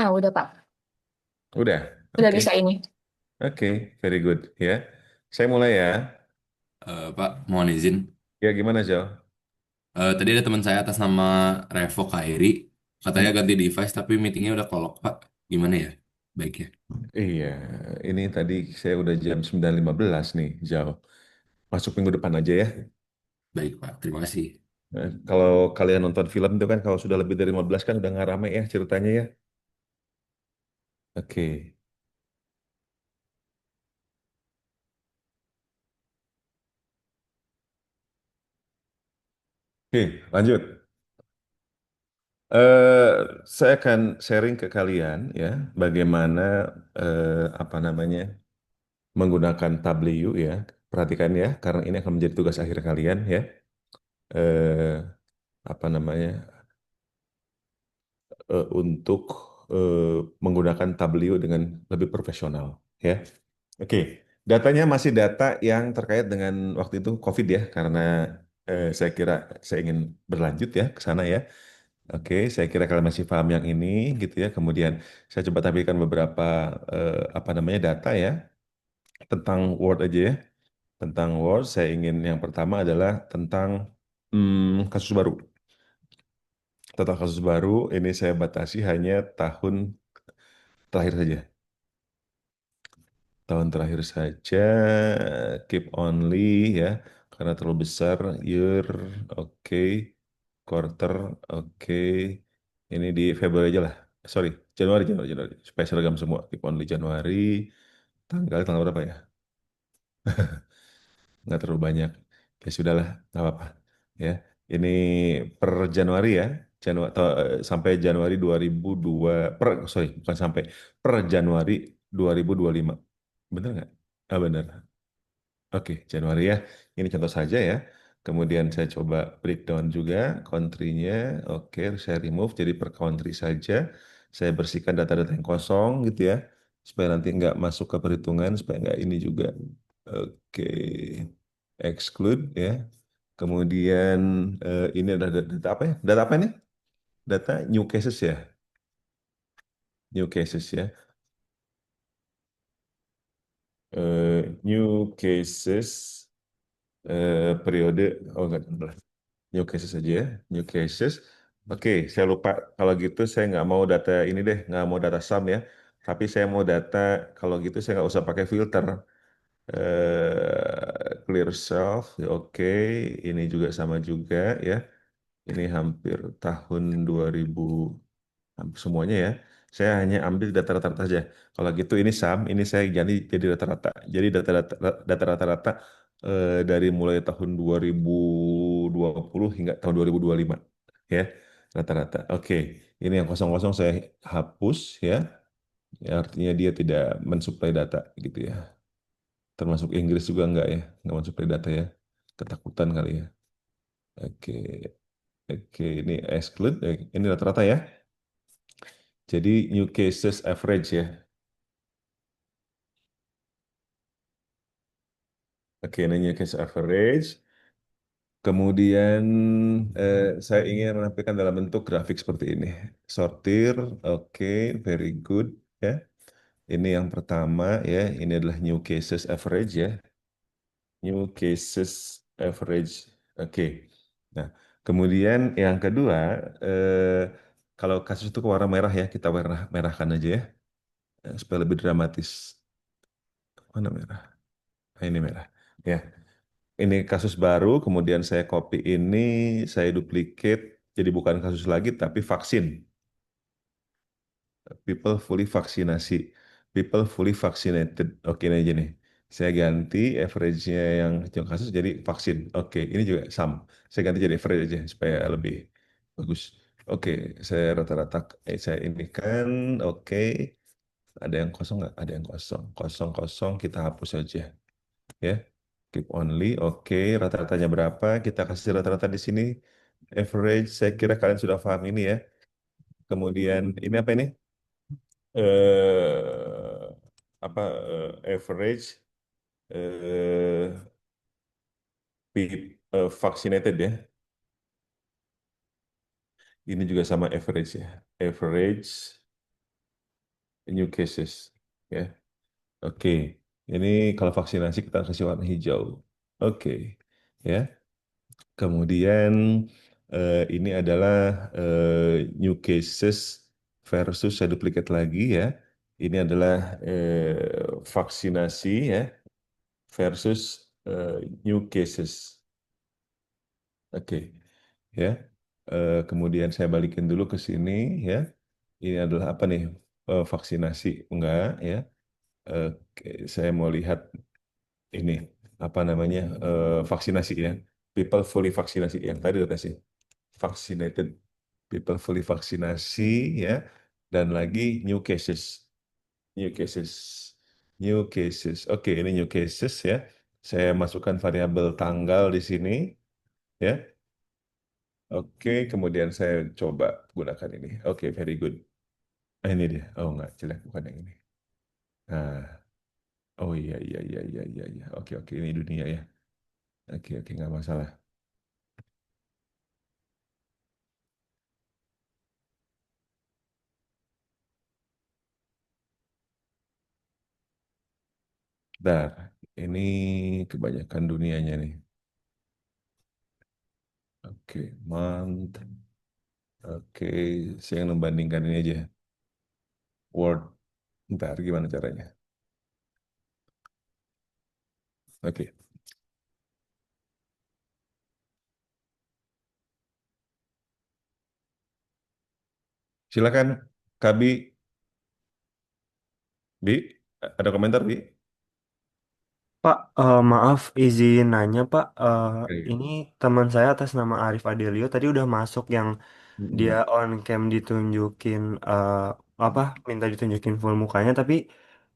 Udah Pak. Udah, Udah oke, bisa ini. oke, very good ya. Saya mulai ya. Pak, mohon izin. Ya gimana Jo? Tadi ada teman saya atas nama Revo Kairi. Katanya Hmm. ganti device, tapi meetingnya udah kolok, Pak. Gimana ya? Baiknya. Iya, ini tadi saya udah jam 9.15 nih, Jo. Masuk minggu depan aja ya. Baik, Pak. Terima kasih. Kalau kalian nonton film itu kan kalau sudah lebih dari 15 kan udah nggak rame ya ceritanya ya. Oke, oke, lanjut. Eh, saya akan sharing ke kalian ya bagaimana apa namanya menggunakan Tableau ya. Perhatikan ya, karena ini akan menjadi tugas akhir kalian ya. Eh, apa namanya untuk menggunakan Tableau dengan lebih profesional ya. Oke, datanya masih data yang terkait dengan waktu itu COVID ya, karena saya kira saya ingin berlanjut ya ke sana ya. Oke, saya kira kalian masih paham yang ini gitu ya. Kemudian saya coba tampilkan beberapa apa namanya data ya tentang Word aja ya. Tentang Word, saya ingin yang pertama adalah tentang kasus baru. Tentang kasus baru ini saya batasi hanya tahun terakhir saja. Tahun terakhir saja, keep only ya, karena terlalu besar. Year, oke. Quarter, oke. Ini di Februari aja lah. Sorry, Januari, Januari, Januari. Supaya seragam semua. Keep only Januari. Tanggal berapa ya? Nggak terlalu banyak. Ya sudahlah, nggak apa-apa. Ya, ini per Januari ya. Sampai Januari 2002, sorry, bukan sampai, per Januari 2025. Bener nggak? Ah, bener. Oke, Januari ya. Ini contoh saja ya. Kemudian saya coba breakdown juga country-nya. Oke, saya remove jadi per country saja. Saya bersihkan data-data yang kosong gitu ya. Supaya nanti nggak masuk ke perhitungan, supaya nggak ini juga. Oke, exclude ya. Kemudian ini ada data apa ya? Data apa ini? Data new cases ya. New cases ya. New cases periode, oh enggak. New cases aja ya, new cases. Oke, saya lupa. Kalau gitu saya nggak mau data ini deh, nggak mau data sum ya. Tapi saya mau data, kalau gitu saya nggak usah pakai filter. Clear self, ya oke. Ini juga sama juga ya. Ini hampir tahun 2000, hampir semuanya ya. Saya hanya ambil data rata-rata saja. Kalau gitu ini sum, ini saya jadi rata-rata. Jadi data rata-rata dari mulai tahun 2020 hingga tahun 2025 ya rata-rata. Oke, ini yang kosong-kosong saya hapus ya. Ya, artinya dia tidak mensuplai data gitu ya. Termasuk Inggris juga enggak mensuplai data ya. Ketakutan kali ya. Oke, oke ini exclude, ini rata-rata ya. Jadi new cases average ya. Oke, ini new case average. Kemudian saya ingin menampilkan dalam bentuk grafik seperti ini. Sortir, oke, very good ya. Ini yang pertama ya, ini adalah new cases average ya. New cases average. Oke. Nah, kemudian yang kedua, eh, kalau kasus itu ke warna merah ya, kita warna merahkan aja ya, supaya lebih dramatis. Mana merah? Nah, ini merah. Ya, ini kasus baru, kemudian saya copy ini, saya duplicate, jadi bukan kasus lagi, tapi vaksin. People fully vaksinasi. People fully vaccinated. Oke, ini aja nih. Saya ganti average-nya yang kasus jadi vaksin. Oke, ini juga sama. Saya ganti jadi average aja supaya lebih bagus. Oke, saya rata-rata, saya ini kan, oke. Ada yang kosong nggak? Ada yang kosong. Kosong, kosong, kita hapus aja. Ya, keep only. Oke, rata-ratanya berapa? Kita kasih rata-rata di sini. Average, saya kira kalian sudah paham ini ya. Kemudian, ini apa ini? eh apa average eh vaccinated ya. Ini juga sama average ya. Average new cases. Ya, oke. Ini kalau vaksinasi kita kasih warna hijau. Oke, ya. Kemudian ini adalah new cases versus saya duplicate lagi ya. Ini adalah vaksinasi ya versus new cases. Oke, ya. Kemudian saya balikin dulu ke sini ya. Ini adalah apa nih? Vaksinasi enggak ya? Oke, saya mau lihat ini apa namanya vaksinasi ya. People fully vaksinasi yang tadi udah sih. Vaccinated people fully vaksinasi ya. Dan lagi new cases. New cases. New cases. Oke, ini new cases ya. Saya masukkan variabel tanggal di sini ya. Oke, kemudian saya coba gunakan ini. Oke, very good. Ini dia. Oh, enggak, jelek bukan yang ini. Nah, oh iya, iya, iya, iya, iya, iya. Oke, oke, ini dunia ya. Oke, oke, nggak masalah. Dar, ini kebanyakan dunianya nih. Oke, month. Oke, saya yang membandingkan ini aja. Word. Ntar, gimana caranya? Oke, silakan, Kabi, Bi, ada komentar, Bi? Pak, maaf izin nanya Pak. Oke. Ini teman saya atas nama Arif Adelio tadi udah masuk yang dia Mm-mm. on cam ditunjukin apa minta ditunjukin full mukanya tapi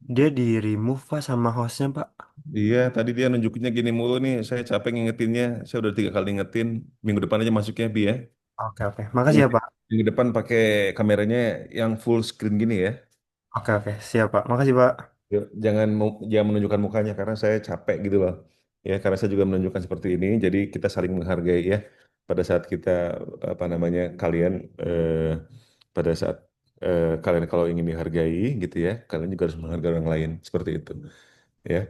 dia di remove Pak sama hostnya Pak. Iya, tadi dia nunjukinnya gini mulu nih. Saya capek ngingetinnya. Saya udah 3 kali ngingetin. Minggu depan aja masuknya, Bi ya. Oke oke, makasih ya Pak. Minggu depan pakai kameranya yang full screen gini ya. Oke oke, siap Pak. Makasih Pak. Yuk, jangan menunjukkan mukanya karena saya capek gitu loh. Ya, karena saya juga menunjukkan seperti ini. Jadi kita saling menghargai ya. Pada saat kita apa namanya kalian pada saat kalian kalau ingin dihargai gitu ya, kalian juga harus menghargai orang lain seperti itu. Ya,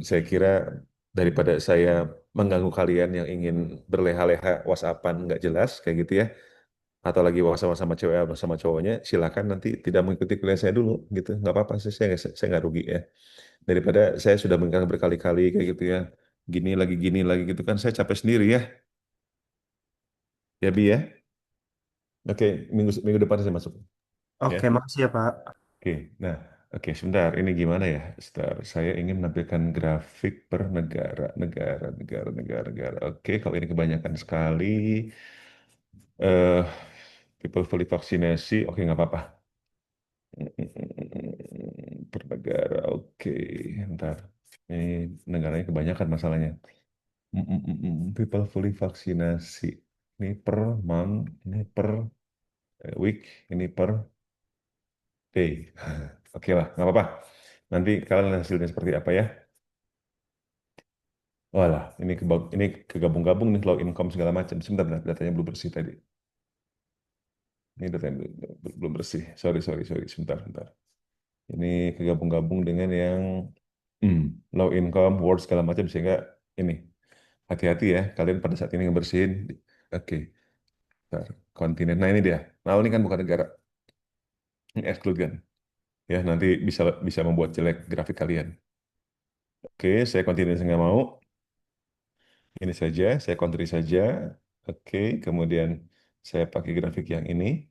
saya kira daripada saya mengganggu kalian yang ingin berleha-leha WhatsAppan nggak jelas kayak gitu ya, atau lagi sama sama cewek atau sama cowoknya, silakan nanti tidak mengikuti kuliah saya dulu gitu, nggak apa-apa sih, saya nggak rugi ya. Daripada saya sudah mengingatkan berkali-kali kayak gitu ya, gini lagi gitu kan, saya capek sendiri ya, ya Bi ya. Oke, minggu minggu depan saya masuk ya. Oke, makasih ya Pak. Oke, nah, oke sebentar, ini gimana ya? Sebentar, saya ingin menampilkan grafik per negara, negara. Oke, kalau ini kebanyakan sekali, eh people fully vaksinasi, oke nggak apa-apa. Per negara, oke. Ntar, ini negaranya kebanyakan masalahnya. People fully vaksinasi. Ini per month, ini per week, ini per day. Oke lah, nggak apa-apa. Nanti kalian lihat hasilnya seperti apa ya. Walah, ini kegabung-gabung nih, low income segala macam. Sebentar, datanya belum bersih tadi. Ini datanya belum bersih. Sorry. Sebentar. Ini kegabung-gabung dengan yang hmm, low income, word segala macam sehingga ini hati-hati ya kalian pada saat ini ngebersihin. Oke, bentar. Kontinen. Nah ini dia. Nah ini kan bukan negara, ini exclude kan. Ya nanti bisa bisa membuat jelek grafik kalian. Oke, saya kontinen saya nggak mau. Ini saja, saya country saja. Oke, kemudian saya pakai grafik yang ini.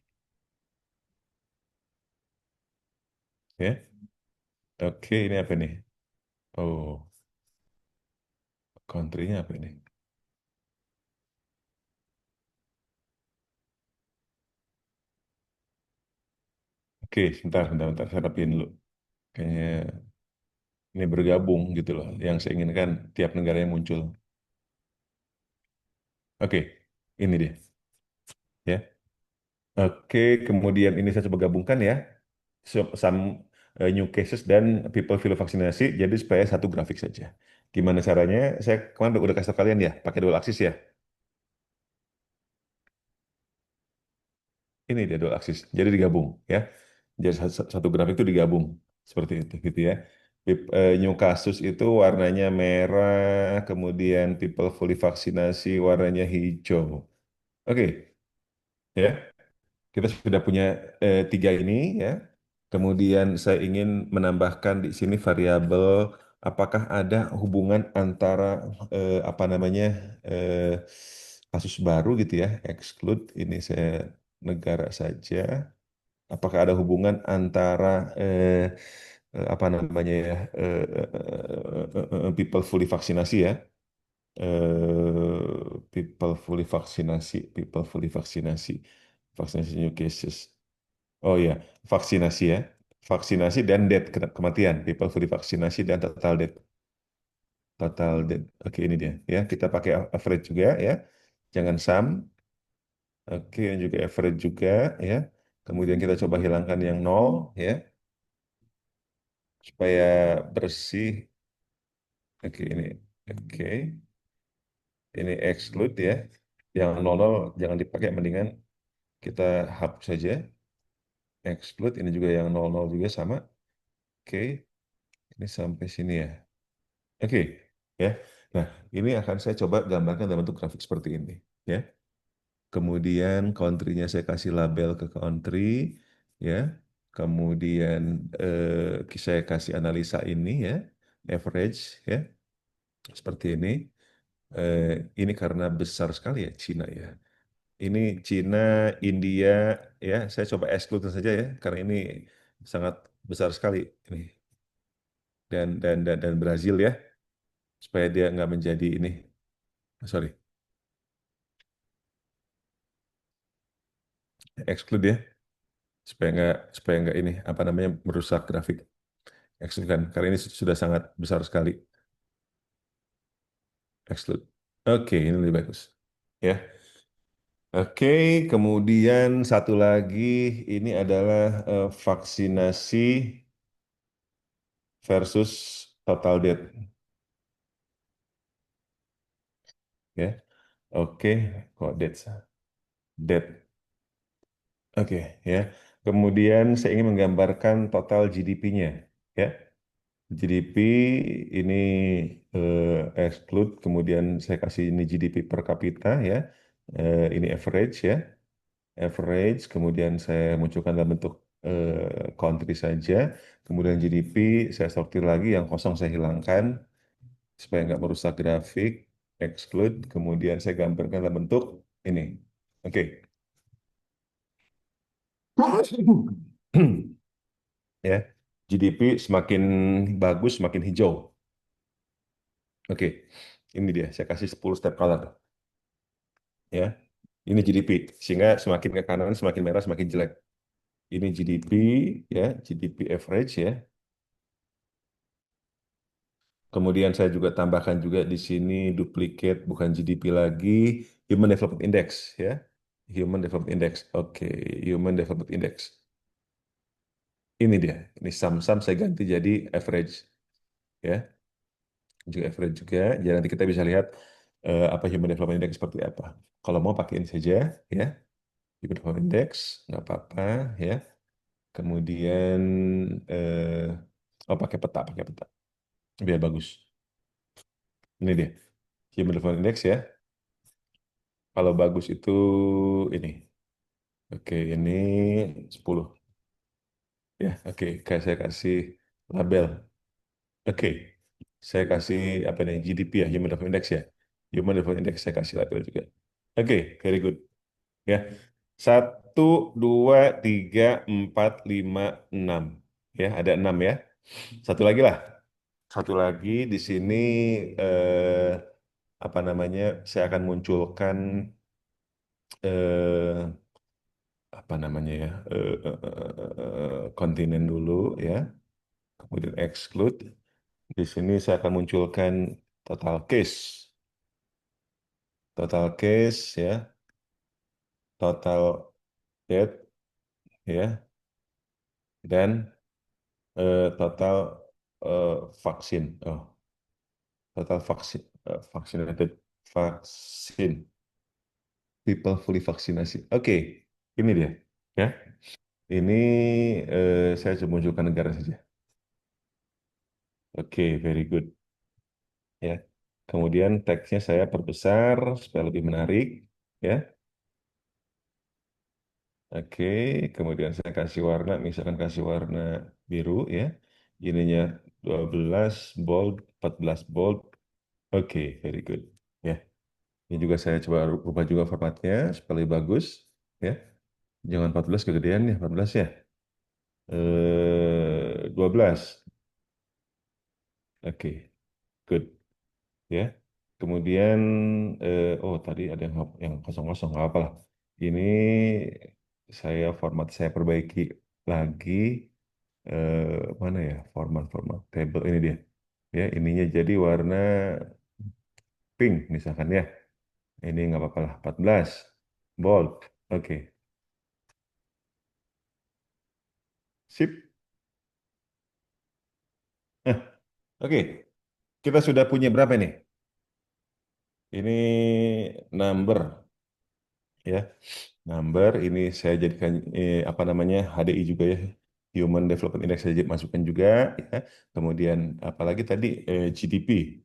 Ya, oke ini apa nih? Oh, country-nya apa ini? Oke, sebentar. Saya rapiin dulu. Kayaknya ini bergabung gitu loh. Yang saya inginkan tiap negaranya muncul. Oke, ini dia. Ya. Oke, kemudian ini saya coba gabungkan ya. Some new cases dan people feel vaksinasi. Jadi supaya satu grafik saja. Gimana caranya? Saya kemarin udah kasih tau kalian ya, pakai dual axis ya. Ini dia dual axis. Jadi digabung ya. Jadi satu grafik itu digabung seperti itu gitu ya. New kasus itu warnanya merah, kemudian people fully vaksinasi warnanya hijau. Oke, ya. Kita sudah punya tiga ini ya. Kemudian saya ingin menambahkan di sini variabel apakah ada hubungan antara apa namanya eh, kasus baru gitu ya, exclude ini saya negara saja. Apakah ada hubungan antara apa namanya ya people fully vaksinasi ya, people fully vaksinasi, vaksinasi new cases. Oh ya, vaksinasi ya. Vaksinasi dan death, kematian. People fully vaksinasi dan total death. Total death. Oke, ini dia. Ya, kita pakai average juga ya. Jangan sum. Oke, dan juga average juga ya. Kemudian kita coba hilangkan yang nol ya. Supaya bersih. Oke, ini. Oke. Ini exclude ya. Yang nol nol jangan dipakai, mendingan kita hapus saja. Exclude, ini juga yang nol nol juga sama. Oke, ini sampai sini ya. Oke, ya. Nah, ini akan saya coba gambarkan dalam bentuk grafik seperti ini, ya. Kemudian country-nya saya kasih label ke country, ya. Kemudian saya kasih analisa ini, ya, average, ya, seperti ini. Eh, ini karena besar sekali ya Cina ya. Ini Cina, India, ya. Saya coba exclude saja ya, karena ini sangat besar sekali ini. Dan Brazil ya, supaya dia nggak menjadi ini. Sorry. Exclude ya, supaya nggak ini apa namanya merusak grafik. Exclude kan karena ini sudah sangat besar sekali. Exclude. Oke, ini lebih bagus ya. Oke, kemudian satu lagi ini adalah vaksinasi versus total death ya. Oke, kok death. Oke, ya. Kemudian saya ingin menggambarkan total GDP-nya ya. GDP ini exclude, kemudian saya kasih ini GDP per kapita ya. Ini average ya, average. Kemudian saya munculkan dalam bentuk country saja. Kemudian GDP saya sortir lagi, yang kosong saya hilangkan supaya nggak merusak grafik. Exclude, kemudian saya gambarkan dalam bentuk ini. Oke. Ya, GDP semakin bagus, semakin hijau. Oke, ini dia. Saya kasih 10 step color. Ya, ini GDP. Sehingga semakin ke kanan, semakin merah, semakin jelek. Ini GDP, ya, GDP average ya. Kemudian saya juga tambahkan juga di sini duplicate, bukan GDP lagi, Human Development Index ya. Human Development Index. Oke, Human Development Index. Ini dia. Ini sum-sum saya ganti jadi average ya. Juga average juga. Jadi nanti kita bisa lihat apa Human Development Index seperti apa. Kalau mau pakai ini saja ya. Human Development Index nggak apa-apa ya. Kemudian oh pakai peta biar bagus. Ini dia Human Development Index ya. Kalau bagus itu ini. Oke, ini 10 ya. Oke, kayak saya kasih label. Oke. Saya kasih apa nih GDP ya, Human Development Index ya. Human Development Index saya kasih label juga. Oke, very good. Ya, satu, dua, tiga, empat, lima, enam. Ya, ada enam ya. Satu lagi lah. Satu lagi di sini apa namanya? Saya akan munculkan eh, apa namanya ya? Kontinen dulu ya. Kemudian exclude. Di sini saya akan munculkan total case, ya, total death ya, dan total vaksin. Oh, total vaksin, vaccinated, vaksin, people fully vaksinasi. Oke, ini dia, ya. Ini saya cuma munculkan negara saja. Oke, very good. Ya. Kemudian teksnya saya perbesar supaya lebih menarik. Ya. Oke, kemudian saya kasih warna, misalkan kasih warna biru ya. Ininya 12 bold, 14 bold. Oke, very good. Ya, ini juga saya coba rubah juga formatnya supaya lebih bagus. Ya, jangan 14 kegedean ya, 14 ya. 12. Oke, good. Ya. Kemudian, oh tadi ada yang kosong-kosong, nggak apa lah. Ini saya perbaiki lagi. Mana ya format-format table ini dia. Ya, ininya jadi warna pink misalkan ya. Ini nggak apa-apa lah, 14. Bold. Oke, sip. Nah, oke. Kita sudah punya berapa nih? Ini number ya. Number ini saya jadikan apa namanya HDI juga ya. Human Development Index saya masukkan juga ya. Kemudian apalagi tadi GDP.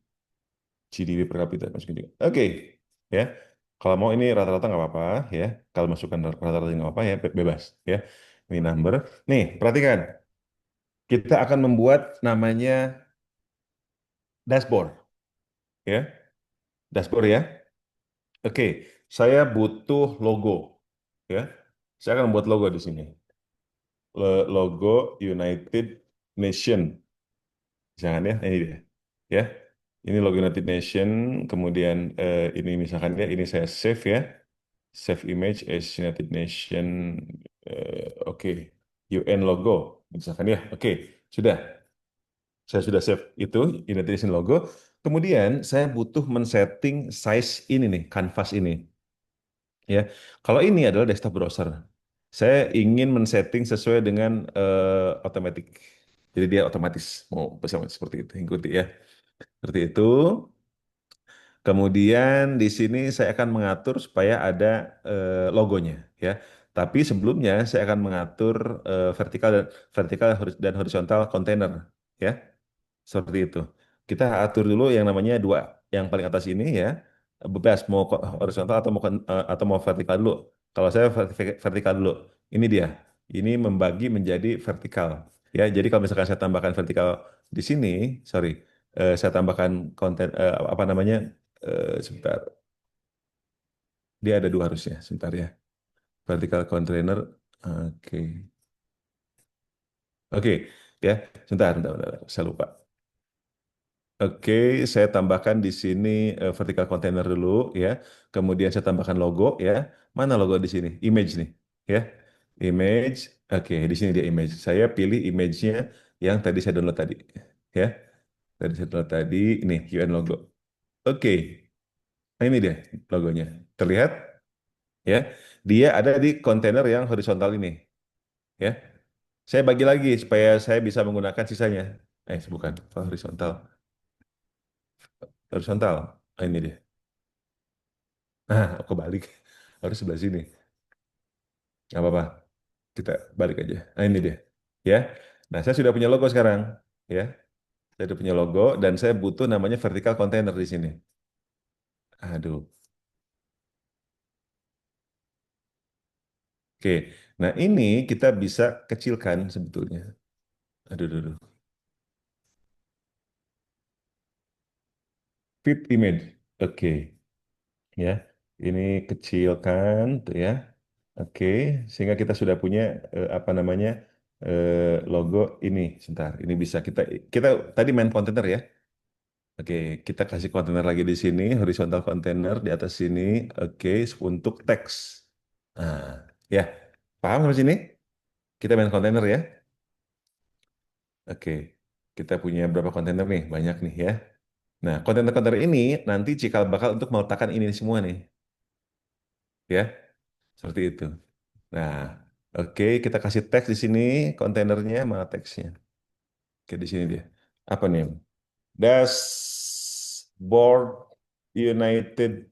GDP per kapita masukin juga. Oke, ya. Kalau mau ini rata-rata nggak apa-apa ya. Kalau masukkan rata-rata nggak apa-apa ya, bebas ya. Ini number. Nih, perhatikan. Kita akan membuat namanya dashboard ya. Dashboard ya. Oke, saya butuh logo ya. Saya akan membuat logo di sini. Logo United Nation. Jangan ya, ini dia. Ya. Ini logo United Nation, kemudian ini misalkan ya, ini saya save ya. Save image as United Nation. Oke. UN logo, misalkan ya. Oke, sudah. Saya sudah save itu United Nation logo. Kemudian saya butuh men-setting size ini nih, canvas ini. Ya, kalau ini adalah desktop browser. Saya ingin men-setting sesuai dengan automatic. Jadi dia otomatis mau seperti itu, ikuti ya. Seperti itu. Kemudian di sini saya akan mengatur supaya ada logonya ya. Tapi sebelumnya saya akan mengatur vertikal dan horizontal kontainer ya. Seperti itu. Kita atur dulu yang namanya dua, yang paling atas ini ya. Bebas mau horizontal atau mau vertikal dulu. Kalau saya vertikal dulu. Ini dia. Ini membagi menjadi vertikal. Ya, jadi kalau misalkan saya tambahkan vertikal di sini, sorry, saya tambahkan konten apa namanya? Sebentar. Dia ada dua harusnya. Sebentar ya. Vertikal container. Oke. Oke, ya. Sebentar. Saya lupa. Oke, saya tambahkan di sini vertical container dulu ya. Kemudian saya tambahkan logo ya. Mana logo di sini? Image nih, ya. Image. Oke, di sini dia image. Saya pilih image-nya yang tadi saya download tadi, ya. Tadi saya download tadi, ini UN logo. Oke, nah ini dia logonya. Terlihat, ya. Dia ada di kontainer yang horizontal ini, ya. Saya bagi lagi supaya saya bisa menggunakan sisanya. Bukan, horizontal. Horizontal. Nah, ini dia. Nah, kebalik. Harus sebelah sini. Nggak apa-apa. Kita balik aja. Nah, ini dia. Ya. Nah, saya sudah punya logo sekarang. Ya. Saya sudah punya logo dan saya butuh namanya vertical container di sini. Aduh. Oke. Nah, ini kita bisa kecilkan sebetulnya. Aduh. Fit image. Oke. Ya. Ini kecilkan tuh ya. Oke, sehingga kita sudah punya apa namanya logo ini. Sebentar, ini bisa kita tadi main kontainer ya. Oke, kita kasih kontainer lagi di sini, horizontal kontainer di atas sini. Oke, untuk teks. Nah, ya, paham sampai sini? Kita main kontainer ya. Oke, kita punya berapa kontainer nih? Banyak nih ya. Nah, kontainer-kontainer ini nanti cikal bakal untuk meletakkan ini semua nih, ya, seperti itu. Nah, oke, kita kasih teks di sini, kontainernya mana teksnya? Oke, di sini dia. Apa nih? Dashboard United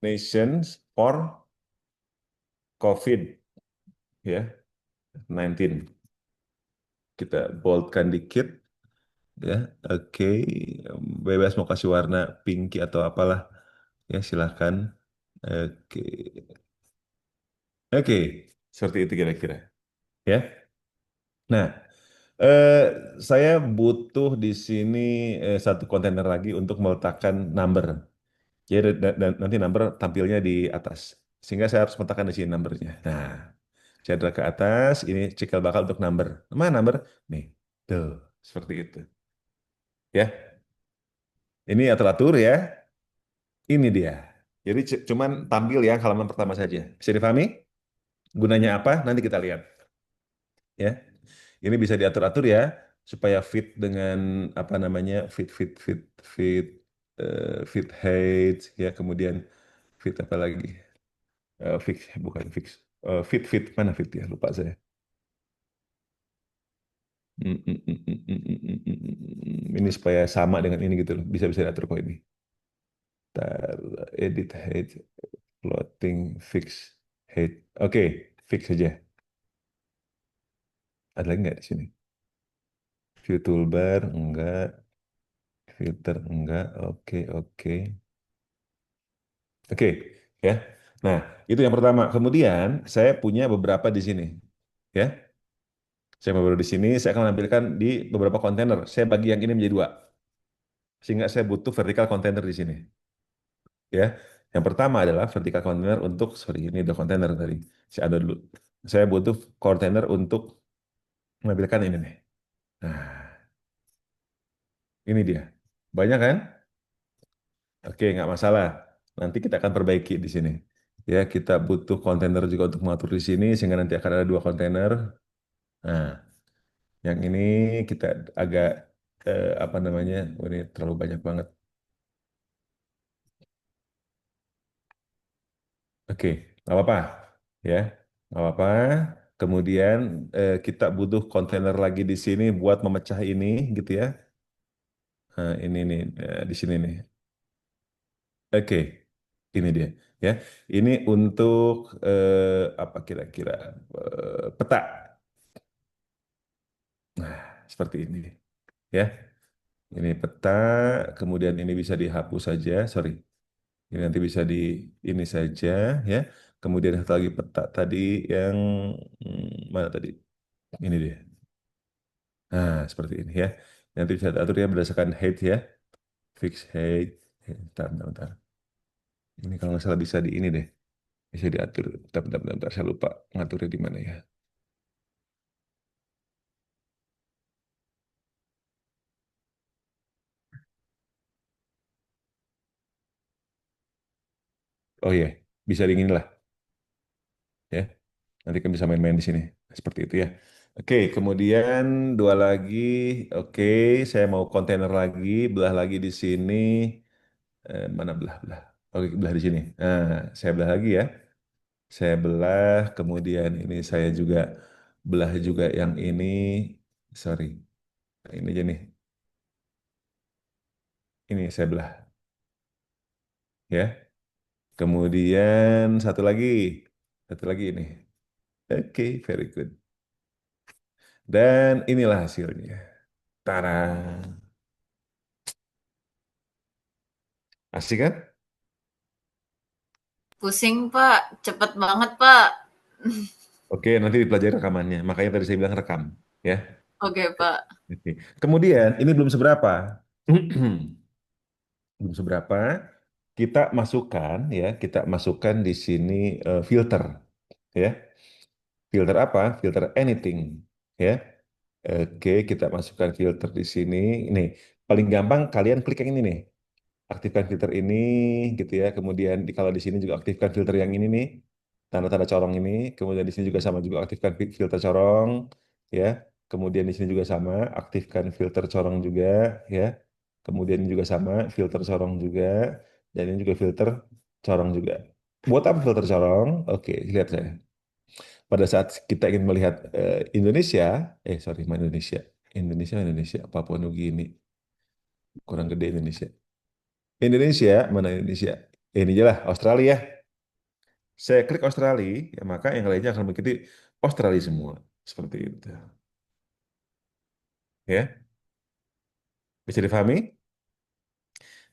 Nations for COVID, ya. 19. Kita boldkan dikit ya. Oke, bebas mau kasih warna pinky atau apalah ya silahkan. Oke, oke, seperti itu kira-kira ya. Nah, eh, saya butuh di sini satu kontainer lagi untuk meletakkan number. Jadi nanti number tampilnya di atas. Sehingga saya harus meletakkan di sini numbernya. Nah, saya drag ke atas, ini cikal bakal untuk number. Mana number? Nih, tuh, seperti itu. Ya, ini atur-atur ya. Ini dia. Jadi cuman tampil ya halaman pertama saja. Bisa dipahami? Gunanya apa? Nanti kita lihat. Ya, ini bisa diatur-atur ya supaya fit dengan apa namanya fit fit height ya kemudian fit apa lagi. Fix bukan fix. Fit mana fit ya lupa saya. Ini supaya sama dengan ini gitu loh. Bisa bisa diatur kok ini. Ntar, edit height, floating, fix height. Oke, fix saja. Ada lagi nggak di sini? View toolbar enggak, filter enggak. Oke oke oke ya. Nah itu yang pertama. Kemudian saya punya beberapa di sini ya. Saya beberapa di sini. Saya akan menampilkan di beberapa kontainer. Saya bagi yang ini menjadi dua. Sehingga saya butuh vertical container di sini. Ya, yang pertama adalah vertical container untuk, sorry, ini udah kontainer tadi. Saya ada dulu. Saya butuh kontainer untuk menampilkan ini nih. Nah, ini dia. Banyak kan? Oke, nggak masalah. Nanti kita akan perbaiki di sini. Ya, kita butuh kontainer juga untuk mengatur di sini, sehingga nanti akan ada dua kontainer. Nah, yang ini kita agak apa namanya? Oh, ini terlalu banyak banget. Oke, nggak apa-apa, ya, nggak apa-apa. Kemudian kita butuh kontainer lagi di sini buat memecah ini, gitu ya. Nah, ini nih di sini nih. Oke, ini dia, ya. Ini untuk apa kira-kira peta. Nah, seperti ini, ya. Ini peta, kemudian ini bisa dihapus saja. Sorry, ini nanti bisa di ini saja, ya. Kemudian satu lagi peta tadi yang mana tadi? Ini dia. Nah, seperti ini ya. Nanti bisa atur ya berdasarkan height ya. Fix height. Bentar, bentar, bentar. Ini kalau nggak salah bisa di ini deh. Bisa diatur. Bentar, bentar, bentar, bentar. Saya lupa ngaturnya di mana ya. Oh iya, bisa di ini lah ya. Nanti kan bisa main-main di sini. Seperti itu ya. Oke, kemudian dua lagi. Oke, saya mau kontainer lagi, belah lagi di sini. Mana belah-belah? Oke, belah di sini. Nah, saya belah lagi ya. Saya belah, kemudian ini saya juga belah juga yang ini. Sorry, ini aja nih. Ini saya belah ya. Kemudian satu lagi ini. Oke, very good. Dan inilah hasilnya. Tara, asik kan? Pusing, Pak. Cepet banget, Pak. Oke, nanti dipelajari rekamannya. Makanya tadi saya bilang rekam, ya. Oke, Pak. Oke. Kemudian ini belum seberapa, belum seberapa. Kita masukkan ya, kita masukkan di sini filter, ya. Filter apa? Filter anything, ya. Oke, kita masukkan filter di sini. Ini paling gampang kalian klik yang ini nih. Aktifkan filter ini gitu ya. Kemudian kalau di sini juga aktifkan filter yang ini nih. Tanda-tanda corong ini. Kemudian di sini juga sama juga aktifkan filter corong ya. Kemudian di sini juga sama aktifkan filter corong juga ya. Kemudian ini juga sama filter corong juga dan ini juga filter corong juga. Buat apa filter corong? Oke, lihat saya. Pada saat kita ingin melihat Indonesia, sorry, mana Indonesia? Indonesia, Papua Nugini, kurang gede Indonesia. Indonesia, mana Indonesia? Ini aja lah, Australia. Saya klik Australia, ya maka yang lainnya akan mengikuti Australia semua. Seperti itu. Ya, bisa difahami?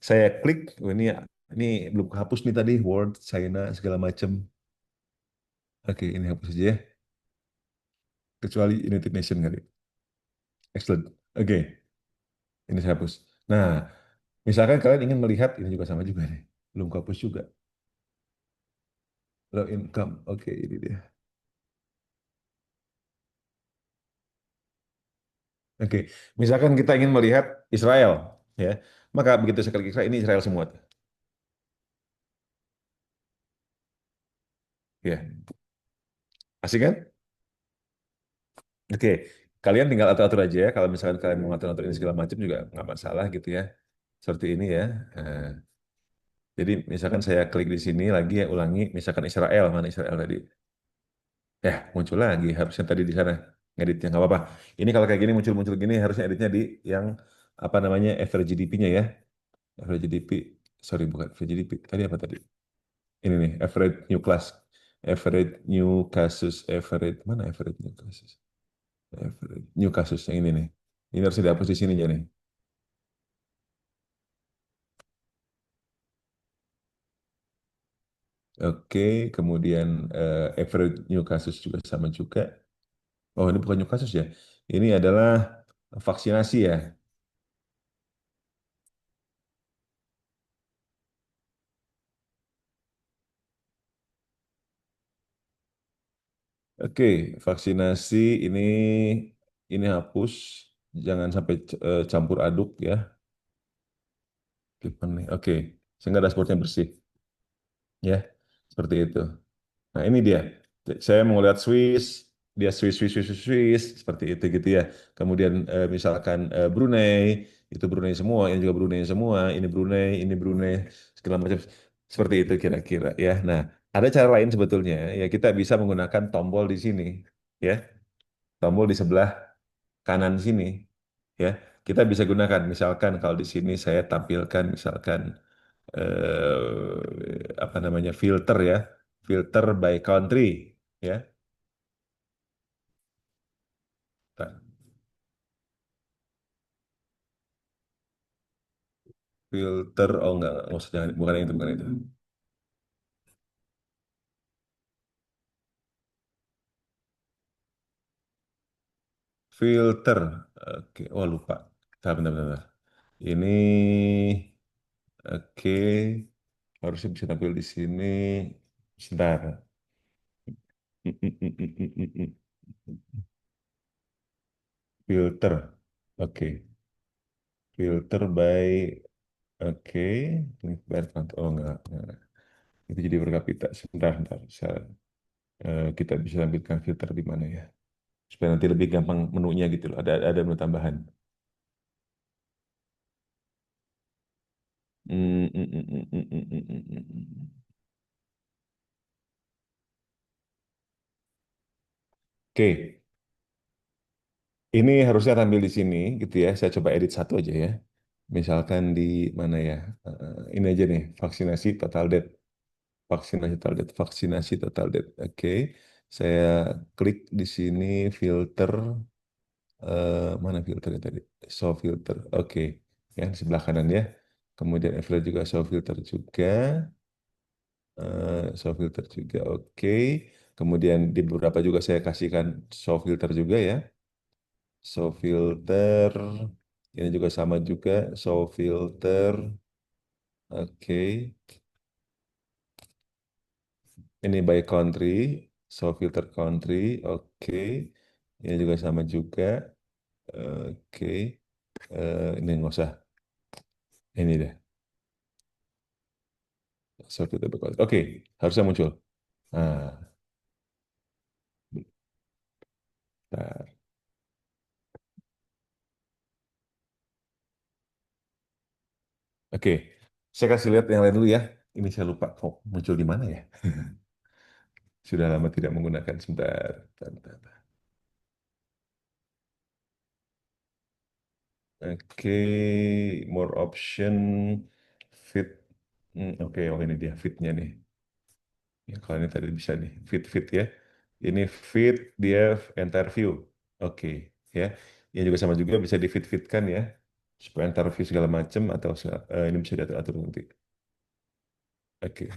Saya klik, oh ini belum hapus nih tadi Word, China segala macam. Oke, ini hapus aja ya. Kecuali United Nation kali. Excellent. Oke, ini saya hapus. Nah, misalkan kalian ingin melihat, ini juga sama juga nih. Belum hapus juga. Low income. Oke, ini dia. Oke, misalkan kita ingin melihat Israel, ya, maka begitu saya klik Israel, ini Israel semua tuh. Ya, asik kan? Oke, kalian tinggal atur-atur aja ya. Kalau misalkan kalian mau ngatur-atur ini segala macam juga nggak masalah gitu ya. Seperti ini ya. Nah, jadi misalkan saya klik di sini lagi ya, ulangi, misalkan Israel, mana Israel tadi? Ya, muncul lagi. Harusnya tadi di sana ngeditnya nggak apa-apa. Ini kalau kayak gini muncul-muncul gini, harusnya editnya di yang apa namanya average GDP-nya ya. Average GDP, sorry bukan average GDP. Tadi apa tadi? Ini nih, average new class. Average new kasus, average, mana average new kasus? Average new kasus yang ini nih. Ini harus dihapus di sini ya nih. Oke, kemudian average new kasus juga sama juga. Oh, ini bukan new kasus ya. Ini adalah vaksinasi ya. Oke, vaksinasi ini hapus. Jangan sampai campur aduk ya. Oke, oke. Sehingga dashboardnya bersih ya. Seperti itu. Nah, ini dia. Saya mau lihat Swiss, dia Swiss, Swiss, Swiss, Swiss, Swiss, seperti itu gitu ya. Kemudian misalkan Brunei, itu Brunei semua, ini juga Brunei semua, ini Brunei, segala macam. Seperti itu kira-kira ya. Nah, ada cara lain sebetulnya ya kita bisa menggunakan tombol di sini ya. Tombol di sebelah kanan sini ya. Kita bisa gunakan misalkan kalau di sini saya tampilkan misalkan apa namanya filter ya, filter by country ya. Nah, filter oh enggak usah jangan bukan itu bukan itu. Filter. Oke, oh lupa. Bentar, bentar, bentar, bentar. Ini oke harusnya bisa tampil di sini. Sebentar. Filter. Oke. Filter by oke. Link by account. Oh enggak. Itu jadi per kapita. Sebentar, sebentar. Kita bisa tampilkan filter di mana ya? Supaya nanti lebih gampang menunya gitu loh. Ada menu tambahan. Hmm, hmm, hmm, hmm, hmm, hmm, hmm, hmm, hmm, hmm. Oke, ini harusnya tampil di sini gitu ya. Saya coba edit satu aja ya. Misalkan di mana ya? Ini aja nih, vaksinasi total death. Vaksinasi total death, vaksinasi total death. Oke, saya klik di sini filter. Mana filternya tadi? Show filter. Oke, yang di sebelah kanan ya. Kemudian average juga show filter juga. Show filter juga. Oke. Kemudian di beberapa juga saya kasihkan show filter juga ya. Show filter. Ini juga sama juga. Show filter. Oke. Ini by country. Show filter country. Oke. Ini juga sama juga. Oke. Ini nggak usah. Ini deh. Show filter by country. Oke. Harusnya muncul. Nah, bentar. Oke. Saya kasih lihat yang lain dulu ya. Ini saya lupa. Oh, muncul di mana ya? Sudah lama tidak menggunakan. Sebentar. Bentar, bentar. Oke, more option, fit. Oke, oh ini dia fitnya nih. Ya, kalau ini tadi bisa nih, fit ya. Ini fit, div, interview. Oke, ya. Ini juga sama juga bisa di fit-fitkan ya. Supaya interview segala macam atau ini bisa diatur-atur nanti. Oke.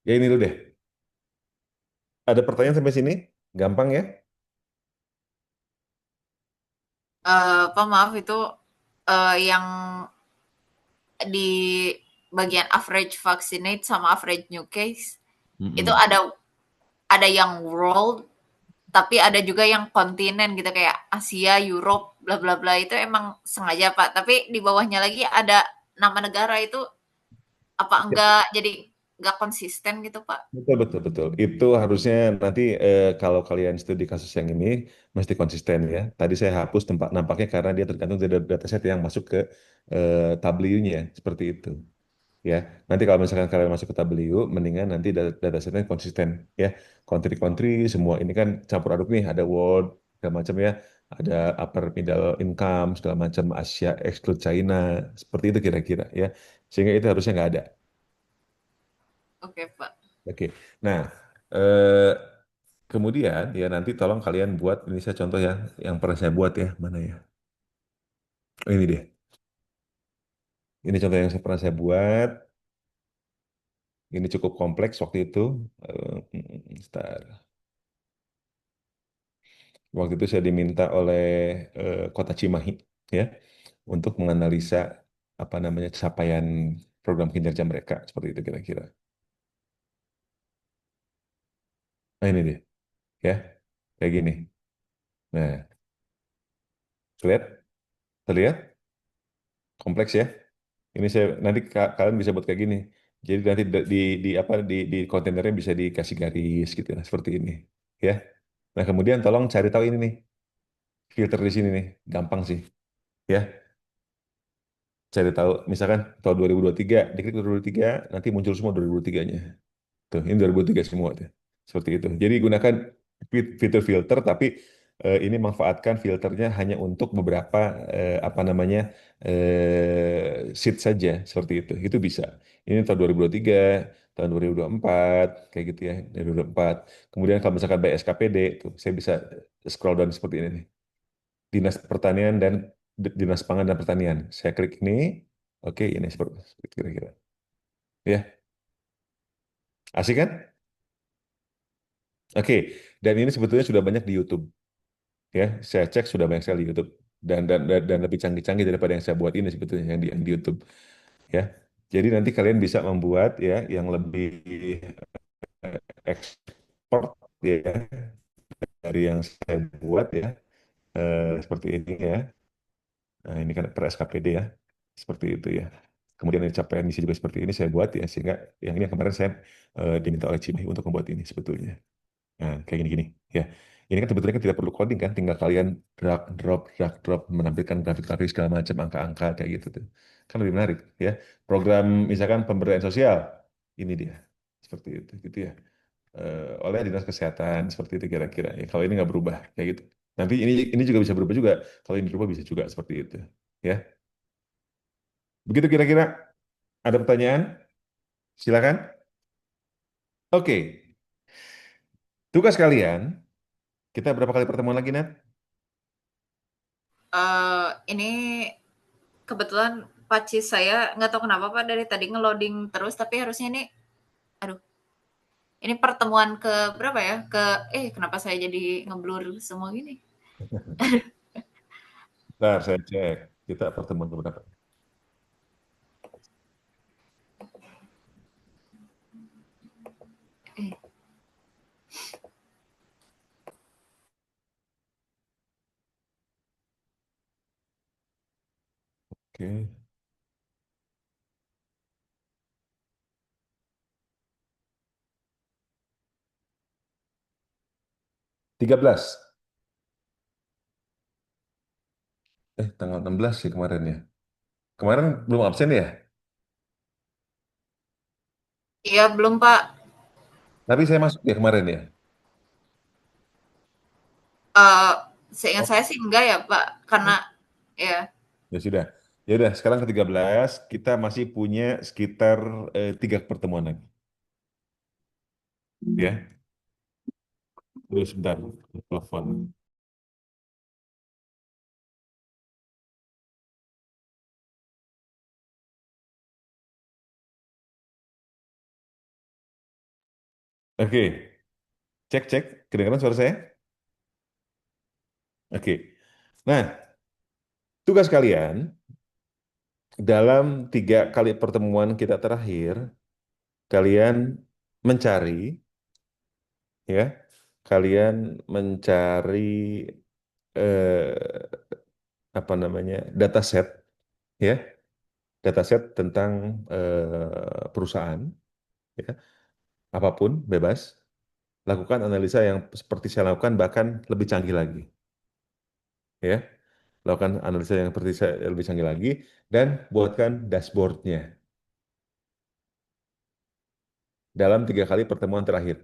Ya ini dulu deh. Ada pertanyaan sampai sini? Gampang ya? Pak maaf itu yang di bagian average vaccinate sama average new case itu Mm-mm. ada yang world tapi ada juga yang kontinen gitu kayak Asia, Europe, bla bla bla itu emang sengaja Pak. Tapi di bawahnya lagi ada nama negara itu apa enggak jadi enggak konsisten gitu Pak. Betul, betul, betul. Itu harusnya nanti kalau kalian studi kasus yang ini mesti konsisten ya. Tadi saya hapus tempat nampaknya karena dia tergantung dari dataset yang masuk ke W-nya seperti itu. Ya, nanti kalau misalkan kalian masuk ke W, mendingan nanti datasetnya konsisten ya. Country-country semua ini kan campur aduk nih, ada world segala macam ya, ada upper middle income segala macam Asia exclude China seperti itu kira-kira ya. Sehingga itu harusnya nggak ada. Oke Pak. Oke. Nah, eh, kemudian ya nanti tolong kalian buat ini saya contoh ya yang pernah saya buat ya mana ya? Oh, ini deh. Ini contoh yang pernah saya buat. Ini cukup kompleks waktu itu. Sebentar. Waktu itu saya diminta oleh Kota Cimahi ya untuk menganalisa apa namanya capaian program kinerja mereka seperti itu kira-kira. Nah ini deh ya kayak gini. Nah, terlihat kompleks ya. Ini saya nanti kalian bisa buat kayak gini. Jadi nanti di apa di kontainernya bisa dikasih garis gitu ya, seperti ini ya. Nah, kemudian tolong cari tahu ini nih filter di sini nih. Gampang sih ya. Cari tahu misalkan tahun 2023, diklik 2023 nanti muncul semua 2023-nya. Tuh, ini 2003 semua tuh. Seperti itu. Jadi gunakan fitur filter tapi ini manfaatkan filternya hanya untuk beberapa apa namanya sheet saja seperti itu. Itu bisa. Ini tahun 2023, tahun 2024 kayak gitu ya, 2024. Kemudian kalau misalkan by SKPD tuh saya bisa scroll down seperti ini nih. Dinas Pertanian dan Dinas Pangan dan Pertanian. Saya klik ini. Oke, ini seperti itu kira-kira. Ya, asik kan? Oke, dan ini sebetulnya sudah banyak di YouTube ya. Saya cek sudah banyak sekali di YouTube dan lebih canggih-canggih daripada yang saya buat ini sebetulnya yang di YouTube ya. Jadi nanti kalian bisa membuat ya yang lebih ekspor ya dari yang saya buat ya seperti ini ya. Nah, ini kan per SKPD ya. Seperti itu ya. Kemudian ini capaian misi juga seperti ini saya buat ya sehingga yang ini yang kemarin saya diminta oleh Cimahi untuk membuat ini sebetulnya. Nah, kayak gini-gini ya. Ini kan sebetulnya kan tidak perlu coding kan, tinggal kalian drag drop, menampilkan grafik-grafik segala macam, angka-angka kayak gitu tuh. Kan lebih menarik ya. Program misalkan pemberdayaan sosial, ini dia. Seperti itu gitu ya. Oleh Dinas Kesehatan seperti itu kira-kira. Ya, kalau ini nggak berubah kayak gitu. Nanti ini juga bisa berubah juga. Kalau ini berubah bisa juga seperti itu. Ya. Begitu kira-kira. Ada pertanyaan? Silakan. Oke. Tugas kalian, kita berapa kali pertemuan lagi, Nat? Ini kebetulan pacis saya nggak tahu kenapa Pak dari tadi ngeloading terus tapi harusnya ini aduh ini pertemuan ke berapa ya? Kenapa saya jadi ngeblur semua gini? Bentar, saya cek. Kita pertemuan ke berapa? Eh, Oke. 13. Tanggal 16 sih kemarin ya. Kemarin belum absen ya? iya belum Pak. Tapi saya masuk ya kemarin ya. Eh, Seingat Oh, saya sih enggak ya Pak, karena ya ya sudah. Ya udah, sekarang ke 13 kita masih punya sekitar 3 pertemuan lagi. Ya. Dulu sebentar, telepon. Oke, cek cek, kedengaran suara saya? Oke. Nah, tugas kalian dalam 3 kali pertemuan kita terakhir, kalian mencari, ya, kalian mencari eh, apa namanya dataset, ya, dataset tentang perusahaan, ya, apapun bebas. Lakukan analisa yang seperti saya lakukan, bahkan lebih canggih lagi, ya. Lakukan analisa yang seperti saya lebih canggih lagi dan buatkan dashboardnya dalam 3 kali pertemuan terakhir,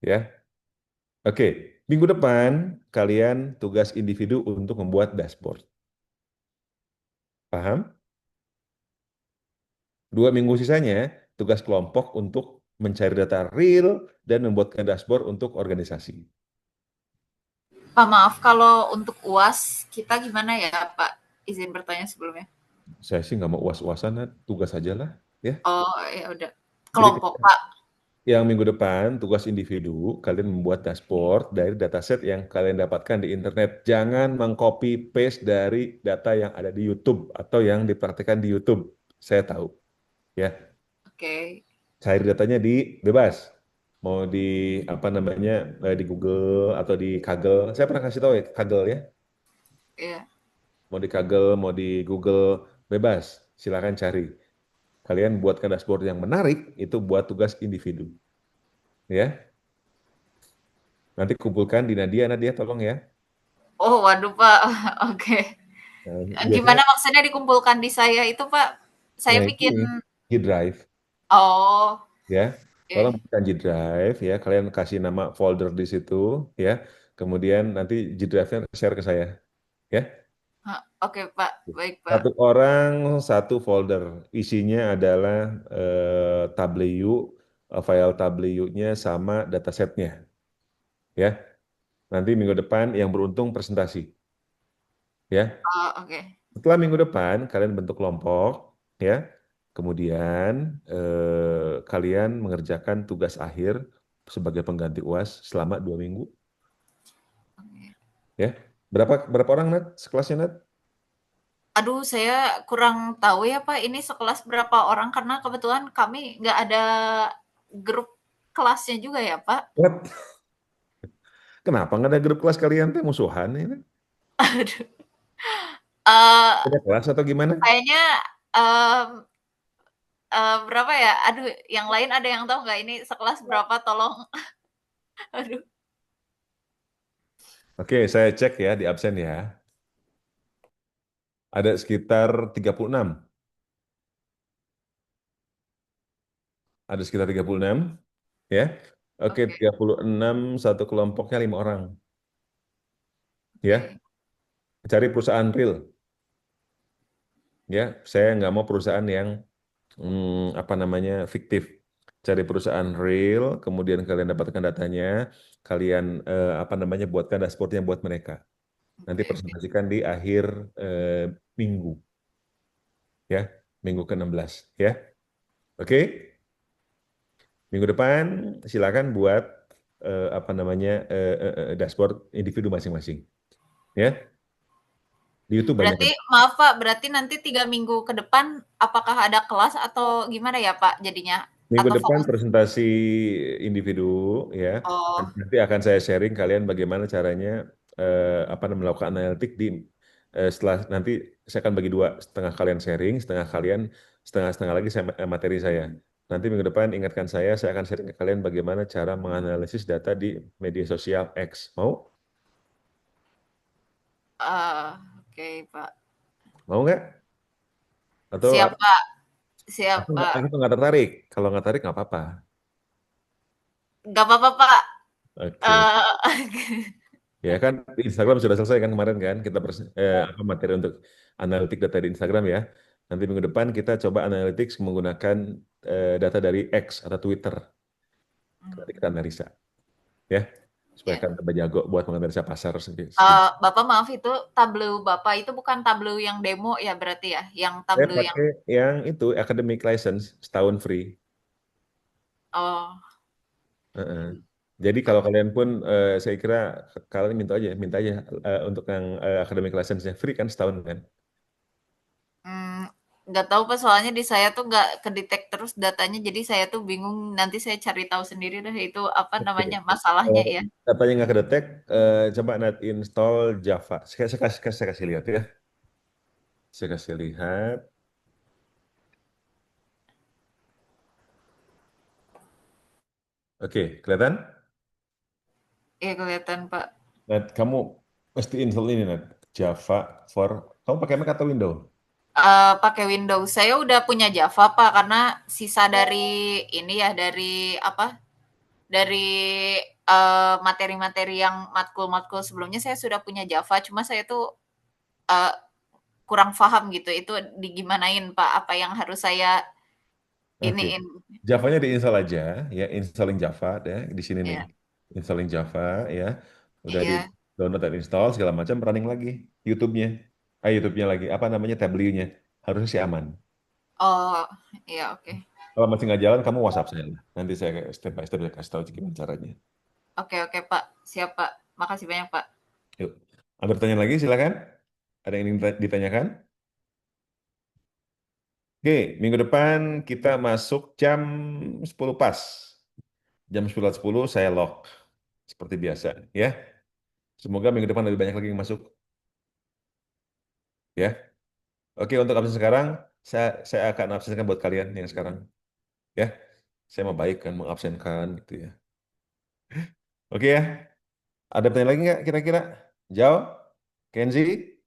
ya. Oke, minggu depan kalian tugas individu untuk membuat dashboard. Paham? 2 minggu sisanya tugas kelompok untuk mencari data real dan membuatkan dashboard untuk organisasi. Pak, maaf kalau untuk UAS kita gimana ya, Pak? Izin bertanya sebelumnya. Saya sih nggak mau uas-uasan, Nat. Tugas aja lah, ya. Oh, ya udah. Jadi Kelompok, Pak. yang minggu depan tugas individu, kalian membuat dashboard dari dataset yang kalian dapatkan di internet. Jangan mengcopy paste dari data yang ada di YouTube atau yang dipraktikkan di YouTube. Saya tahu, ya. Oke. Cari datanya di bebas. Mau di apa namanya di Google atau di Kaggle. Saya pernah kasih tahu ya Kaggle, ya. Iya. Mau di Kaggle, mau di Google, bebas. Silakan cari. Kalian buatkan dashboard yang menarik itu buat tugas individu, ya. Nanti kumpulkan di Nadia, Nadia tolong ya. Oh, waduh, Pak. Oke. Nah, biasanya Gimana maksudnya dikumpulkan di saya itu, Pak? Saya nah bikin. ini G Drive, Oh, ya. Tolong oke. bukan G Drive, ya. Kalian kasih nama folder di situ, ya. Kemudian nanti G Drive-nya share ke saya, ya. Oke, Pak. Baik, Pak. Satu orang satu folder. Isinya adalah Tableau, file Tableau-nya sama datasetnya, ya. Nanti minggu depan yang beruntung presentasi, ya. Oh, oke. Setelah minggu depan kalian bentuk kelompok, ya. Kemudian kalian mengerjakan tugas akhir sebagai pengganti UAS selama 2 minggu, Oke. ya. Berapa berapa orang, Nat? Sekelasnya, Nat? Aduh, saya kurang tahu ya, Pak. Ini sekelas berapa orang karena kebetulan kami nggak ada grup kelasnya juga ya, Pak. What? Kenapa nggak ada grup kelas kalian teh musuhan ini? Aduh. Eh, Ada kelas atau gimana? kayaknya em, berapa ya? Aduh, yang lain ada yang tahu nggak ini sekelas berapa? Tolong. Aduh. Oke, saya cek ya di absen ya. Ada sekitar 36. Ada sekitar 36, ya. Oke, Oke, 36 satu kelompoknya 5 orang, ya. oke. Cari perusahaan real, ya. Saya nggak mau perusahaan yang apa namanya fiktif. Cari perusahaan real, kemudian kalian dapatkan datanya, kalian apa namanya buatkan dashboardnya buat mereka. Nanti Oke, oke. presentasikan di akhir eh, minggu, ya, minggu ke-16, ya. Oke, minggu depan silakan buat apa namanya dashboard individu masing-masing, ya. Di YouTube banyak. Berarti maaf Pak, berarti nanti 3 minggu ke depan apakah ada kelas atau gimana ya Pak jadinya? Minggu Atau depan fokus? presentasi individu, ya. Oh, Nanti akan saya sharing kalian bagaimana caranya apa namanya melakukan analitik di setelah nanti saya akan bagi dua, setengah kalian sharing, setengah lagi materi saya. Nanti minggu depan ingatkan saya akan sharing ke kalian bagaimana cara menganalisis data di media sosial X. Mau? oke Pak. Mau nggak? Atau Siap Pak, siap aku Pak. nggak tertarik? Kalau nggak tertarik nggak apa-apa. Nggak apa-apa Pak. Oke. Eh, Ya kan di Instagram sudah selesai kan kemarin kan kita apa, materi untuk analitik data di Instagram, ya. Nanti minggu depan kita coba analytics menggunakan data dari X atau Twitter. Nanti kita analisa, ya, supaya Ya. kan tambah jago buat menganalisa pasar sendiri. Bapak maaf itu tableau Bapak itu bukan tableau yang demo ya berarti ya? Yang Saya tableau yang pakai yang itu academic license setahun free. oh, Heeh. Jadi kalau kalian pun saya kira kalian minta aja untuk yang academic license-nya free kan setahun kan. mmm, nggak tahu Pak, soalnya di saya tuh nggak kedetek terus datanya, jadi saya tuh bingung, nanti saya cari tahu sendiri deh itu apa Oke. namanya, Kalau masalahnya ya. datanya nggak kedetek, coba net install Java. Saya kasih lihat ya. Saya kasih lihat. Oke, kelihatan? Iya kelihatan Pak. Net, kamu mesti install ini net Java for. Kamu pakai Mac atau Windows? Pakai Windows. Saya udah punya Java Pak, karena sisa dari ini ya, dari apa, dari, materi-materi yang matkul-matkul sebelumnya saya sudah punya Java, cuma saya tuh, eee, kurang paham gitu, itu digimanain Pak, apa yang harus saya Oke. iniin? Javanya diinstal aja, ya, installing Java deh di sini nih. Ya, Installing Java, ya. Udah di iya. download dan install segala macam, running lagi YouTube-nya. YouTube-nya lagi, apa namanya, Tableau-nya. Harusnya sih aman. Oh, iya oke. Kalau masih nggak jalan, kamu WhatsApp saya lah. Nanti saya step by step saya kasih tahu gimana caranya. Oke oke Pak, siap Pak. Makasih banyak Pak. Yuk. Ada pertanyaan lagi, silakan. Ada yang ingin ditanyakan? Oke, minggu depan kita masuk jam 10 pas. Jam 10.10 saya lock. Seperti biasa, ya. Semoga minggu depan lebih banyak lagi yang masuk, ya. Oke, untuk absen sekarang, saya akan absenkan buat kalian yang sekarang, ya. Saya mau baik kan, mengabsenkan gitu ya. Oke ya, ada pertanyaan lagi nggak kira-kira? Jauh? Kenzi?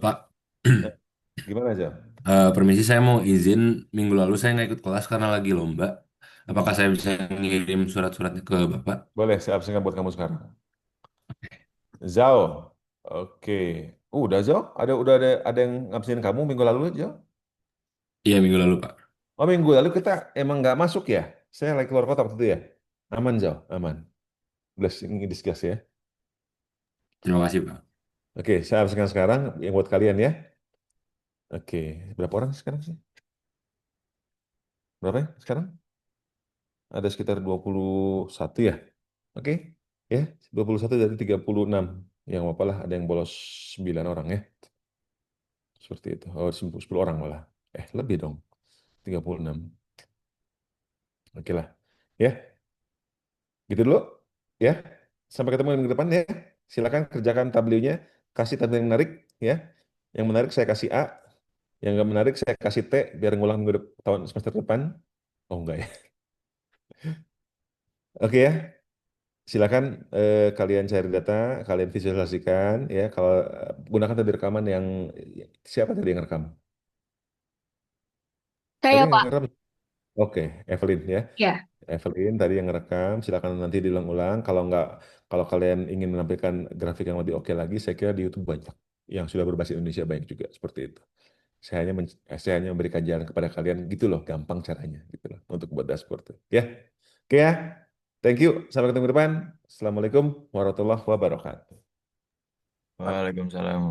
Pak, Eh, Gimana Jauh? permisi saya mau izin minggu lalu saya nggak ikut kelas karena lagi lomba. Apakah saya bisa ngirim surat-suratnya ke Bapak? Boleh, saya absenkan buat kamu sekarang. Zhao, oke. Udah Zhao? Udah ada yang ngabsenin kamu minggu lalu Zhao? Iya minggu lalu Pak. Oh minggu lalu kita emang nggak masuk ya? Saya lagi keluar kota waktu itu ya. Aman Zhao, aman. Blessing discuss ya. Terima kasih Pak. Oke, saya absenkan sekarang yang buat kalian ya. Oke, berapa orang sekarang sih? Berapa ya sekarang? Ada sekitar 21 ya. Oke, ya 21 dari 36. Yang apalah ada yang bolos 9 orang ya. Seperti itu. Oh, 10 orang malah. Lebih dong. 36. Oke lah. Ya, gitu dulu. Ya. Sampai ketemu minggu depan ya. Silakan kerjakan tabelnya. Kasih tabel yang menarik ya. Yang menarik saya kasih A. Yang nggak menarik saya kasih T biar ngulang tahun semester depan. Oh enggak ya. Oke ya. Silakan kalian cari data, kalian visualisasikan ya. Kalau gunakan tadi rekaman yang siapa tadi yang rekam? Tadi Saya, yang Pak. rekam. Oke, Evelyn ya. Ya. Evelyn tadi yang rekam. Silakan nanti diulang-ulang. Kalau kalian ingin menampilkan grafik yang lebih oke lagi, saya kira di YouTube banyak yang sudah berbahasa Indonesia banyak juga seperti itu. Saya hanya memberikan jalan kepada kalian gitu loh, gampang caranya gitu loh untuk buat dashboard. Ya, oke ya. Thank you. Sampai ketemu ke depan. Assalamualaikum warahmatullahi wabarakatuh. Waalaikumsalam.